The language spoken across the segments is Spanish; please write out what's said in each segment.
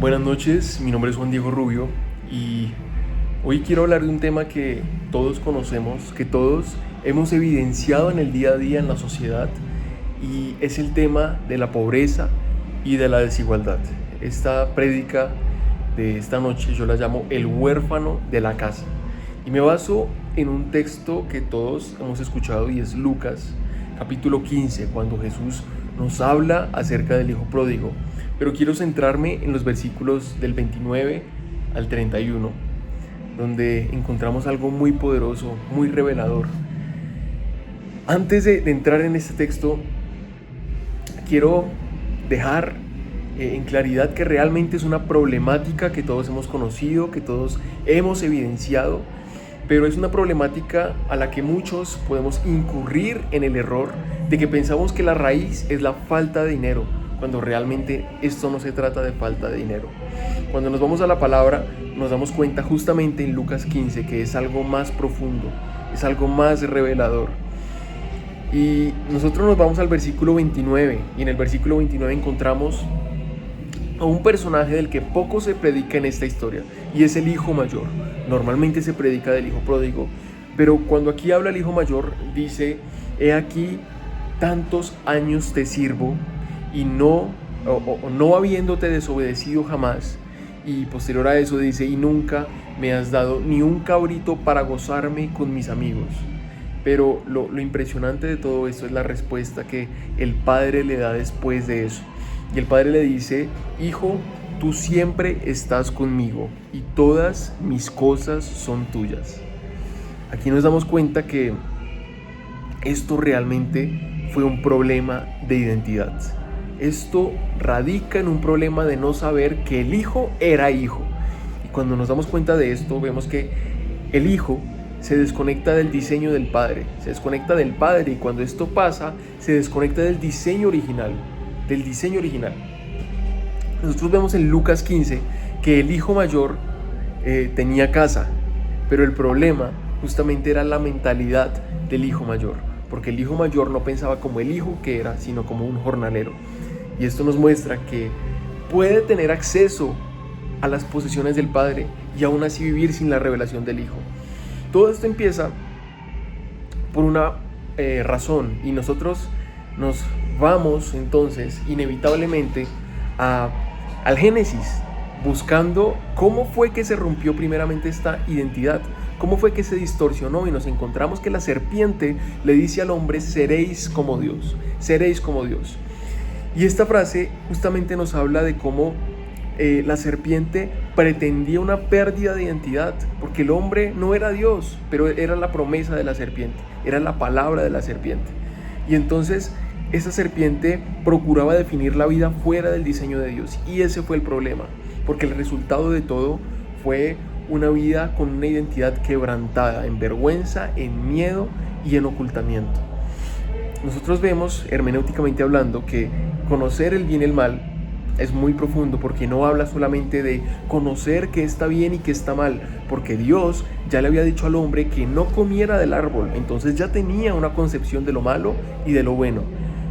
Buenas noches, mi nombre es Juan Diego Rubio y hoy quiero hablar de un tema que todos conocemos, que todos hemos evidenciado en el día a día en la sociedad, y es el tema de la pobreza y de la desigualdad. Esta prédica de esta noche yo la llamo El huérfano de la casa, y me baso en un texto que todos hemos escuchado, y es Lucas capítulo 15, cuando Jesús nos habla acerca del hijo pródigo. Pero quiero centrarme en los versículos del 29 al 31, donde encontramos algo muy poderoso, muy revelador. Antes de entrar en este texto, quiero dejar en claridad que realmente es una problemática que todos hemos conocido, que todos hemos evidenciado, pero es una problemática a la que muchos podemos incurrir en el error de que pensamos que la raíz es la falta de dinero, cuando realmente esto no se trata de falta de dinero. Cuando nos vamos a la palabra, nos damos cuenta justamente en Lucas 15 que es algo más profundo, es algo más revelador. Y nosotros nos vamos al versículo 29, y en el versículo 29 encontramos a un personaje del que poco se predica en esta historia, y es el hijo mayor. Normalmente se predica del hijo pródigo, pero cuando aquí habla el hijo mayor, dice: he aquí tantos años te sirvo, y no habiéndote desobedecido jamás. Y posterior a eso dice: y nunca me has dado ni un cabrito para gozarme con mis amigos. Pero lo impresionante de todo esto es la respuesta que el padre le da después de eso. Y el padre le dice: hijo, tú siempre estás conmigo y todas mis cosas son tuyas. Aquí nos damos cuenta que esto realmente fue un problema de identidad. Esto radica en un problema de no saber que el hijo era hijo. Y cuando nos damos cuenta de esto, vemos que el hijo se desconecta del diseño del padre, se desconecta del padre, y cuando esto pasa, se desconecta del diseño original, Nosotros vemos en Lucas 15 que el hijo mayor tenía casa, pero el problema justamente era la mentalidad del hijo mayor, porque el hijo mayor no pensaba como el hijo que era, sino como un jornalero. Y esto nos muestra que puede tener acceso a las posesiones del padre y aún así vivir sin la revelación del hijo. Todo esto empieza por una razón, y nosotros nos vamos entonces inevitablemente al Génesis, buscando cómo fue que se rompió primeramente esta identidad, cómo fue que se distorsionó, y nos encontramos que la serpiente le dice al hombre: seréis como Dios, seréis como Dios. Y esta frase justamente nos habla de cómo la serpiente pretendía una pérdida de identidad, porque el hombre no era Dios, pero era la promesa de la serpiente, era la palabra de la serpiente. Y entonces esa serpiente procuraba definir la vida fuera del diseño de Dios, y ese fue el problema, porque el resultado de todo fue una vida con una identidad quebrantada, en vergüenza, en miedo y en ocultamiento. Nosotros vemos, hermenéuticamente hablando, que conocer el bien y el mal es muy profundo, porque no habla solamente de conocer qué está bien y qué está mal, porque Dios ya le había dicho al hombre que no comiera del árbol, entonces ya tenía una concepción de lo malo y de lo bueno.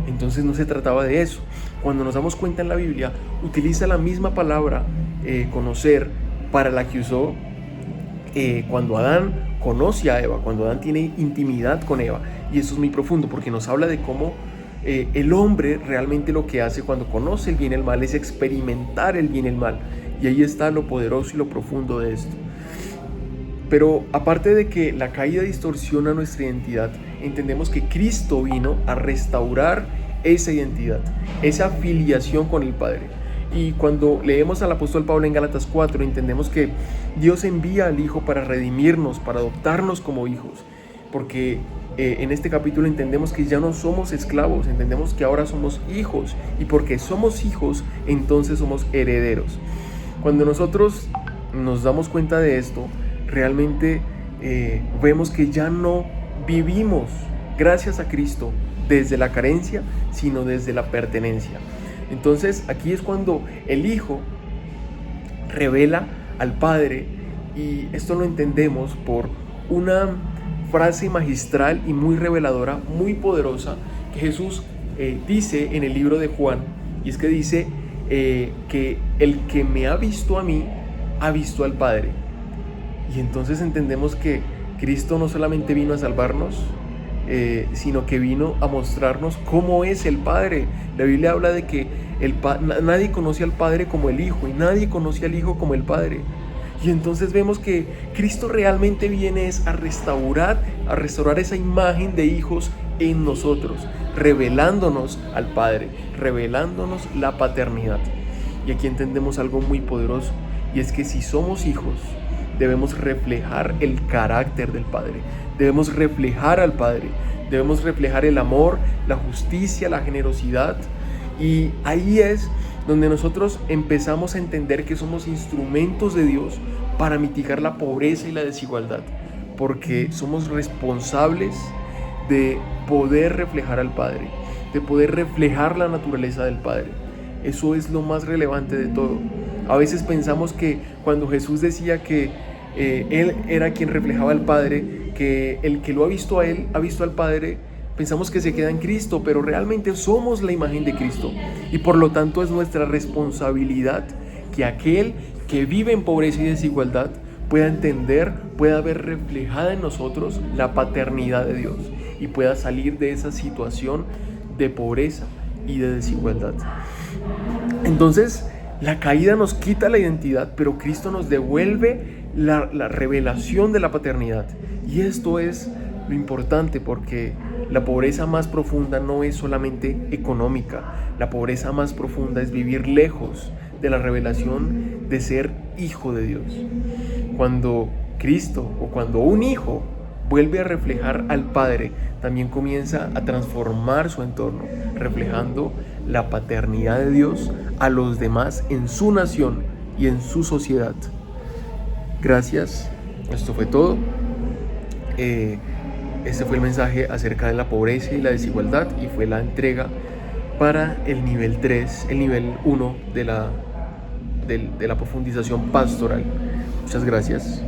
Entonces no se trataba de eso. Cuando nos damos cuenta en la Biblia, utiliza la misma palabra conocer para la que usó cuando Adán conoce a Eva, cuando Adán tiene intimidad con Eva. Y eso es muy profundo, porque nos habla de cómo el hombre realmente lo que hace cuando conoce el bien y el mal es experimentar el bien y el mal. Y ahí está lo poderoso y lo profundo de esto. Pero aparte de que la caída distorsiona nuestra identidad, entendemos que Cristo vino a restaurar esa identidad, esa filiación con el Padre. Y cuando leemos al apóstol Pablo en Gálatas 4, entendemos que Dios envía al Hijo para redimirnos, para adoptarnos como hijos. Porque en este capítulo entendemos que ya no somos esclavos, entendemos que ahora somos hijos. Y porque somos hijos, entonces somos herederos. Cuando nosotros nos damos cuenta de esto, realmente vemos que ya no vivimos, gracias a Cristo, desde la carencia, sino desde la pertenencia. Entonces aquí es cuando el Hijo revela al Padre, y esto lo entendemos por una frase magistral y muy reveladora, muy poderosa, que Jesús dice en el libro de Juan, y es que dice: que el que me ha visto a mí, ha visto al Padre. Y entonces entendemos que Cristo no solamente vino a salvarnos, sino que vino a mostrarnos cómo es el Padre. La Biblia habla de que nadie conoce al Padre como el Hijo, y nadie conoce al Hijo como el Padre. Y entonces vemos que Cristo realmente viene a restaurar esa imagen de hijos en nosotros, revelándonos al Padre, revelándonos la paternidad. Y aquí entendemos algo muy poderoso, y es que si somos hijos, debemos reflejar el carácter del Padre, debemos reflejar al Padre, debemos reflejar el amor, la justicia, la generosidad. Y ahí es donde nosotros empezamos a entender que somos instrumentos de Dios para mitigar la pobreza y la desigualdad, porque somos responsables de poder reflejar al Padre, de poder reflejar la naturaleza del Padre. Eso es lo más relevante de todo. A veces pensamos que cuando Jesús decía que Él era quien reflejaba al Padre, que el que lo ha visto a Él, ha visto al Padre, pensamos que se queda en Cristo, pero realmente somos la imagen de Cristo. Y por lo tanto es nuestra responsabilidad que aquel que vive en pobreza y desigualdad pueda entender, pueda ver reflejada en nosotros la paternidad de Dios y pueda salir de esa situación de pobreza y de desigualdad. Entonces, la caída nos quita la identidad, pero Cristo nos devuelve la revelación de la paternidad. Y esto es lo importante, porque la pobreza más profunda no es solamente económica. La pobreza más profunda es vivir lejos de la revelación de ser hijo de Dios. Cuando Cristo, o cuando un hijo vuelve a reflejar al Padre, también comienza a transformar su entorno, reflejando la paternidad de Dios a los demás en su nación y en su sociedad. Gracias, esto fue todo. Este fue el mensaje acerca de la pobreza y la desigualdad, y fue la entrega para el nivel 3, el nivel 1 de la profundización pastoral. Muchas gracias.